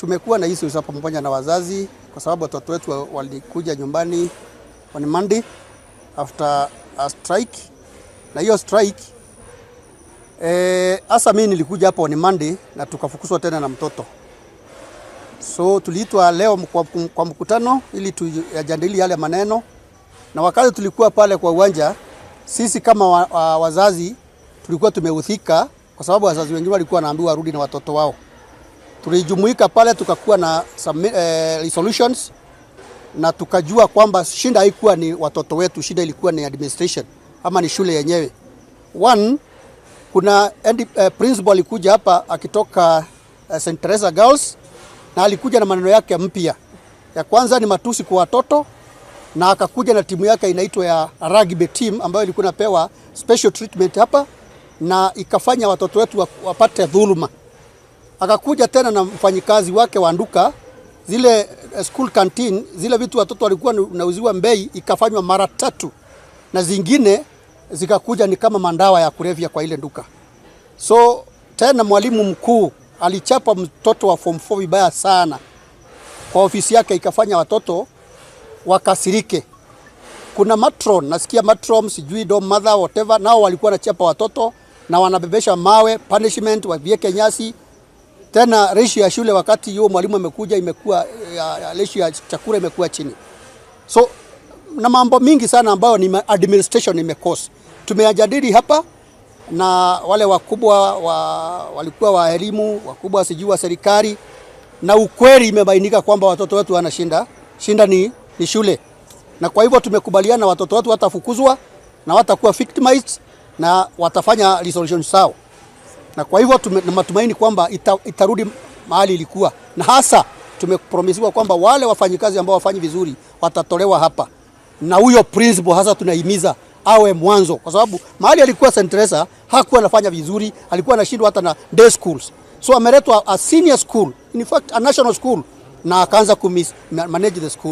tumekuwa na issues hapa pamoja na wazazi kwa sababu watoto wetu walikuja nyumbani on Monday after a strike. Na hiyo strike hasa mimi nilikuja hapa on Monday na tukafukuzwa tena na mtoto. So tuliitwa leo kwa mkutano ili tujadili yale maneno, na wakati tulikuwa pale kwa uwanja, sisi kama wazazi tulikuwa tumehusika kwa sababu wazazi wengine walikuwa wanaambiwa warudi na watoto wao. Tulijumuika pale tukakuwa na some resolutions na tukajua kwamba shida haikuwa ni watoto wetu, shida ilikuwa ni administration ama ni shule yenyewe. One, kuna principal alikuja hapa akitoka St. Teresa Girls na alikuja na maneno yake mpya. Ya kwanza ni matusi kwa watoto, na akakuja na timu yake inaitwa ya rugby team ambayo ilikuwa inapewa special treatment hapa na ikafanya watoto wetu wapate dhuluma. Akakuja tena na mfanyikazi wake wa nduka, zile school canteen, zile vitu watoto walikuwa nauziwa mbei ikafanywa mara 3 na zingine zikakuja ni kama mandawa ya kulevya kwa ile nduka. So tena mwalimu mkuu alichapa mtoto wa form 4 vibaya sana kwa ofisi yake, ikafanya watoto wakasirike. Kuna matron, nasikia matron, sijui dom mother whatever, nao walikuwa wanachapa watoto na wanabebesha mawe, punishment wavieke nyasi. Tena ratio ya shule wakati hiyo mwalimu amekuja imekuwa ratio ya chakula imekuwa chini. So na mambo mingi sana ambayo ni administration imekosa. Tumeyajadili hapa na wale wakubwa walikuwa wa elimu, wakubwa sijui wa serikali, na ukweli imebainika kwamba watoto wetu wana shinda ni shule. Na kwa hivyo tumekubaliana watoto wetu watafukuzwa na watakuwa victimized na watafanya resolution sawa. Na kwa hivyo matumaini kwamba itarudi mahali ilikuwa, na hasa tumepromisiwa kwamba wale wafanyikazi ambao wafanyi vizuri watatolewa hapa, na huyo principal hasa tunahimiza awe mwanzo, kwa sababu mahali alikuwa St. Teresa hakuwa anafanya vizuri, alikuwa anashindwa hata na day schools. So ameletwa a senior school, in fact a national school, na akaanza manage the school.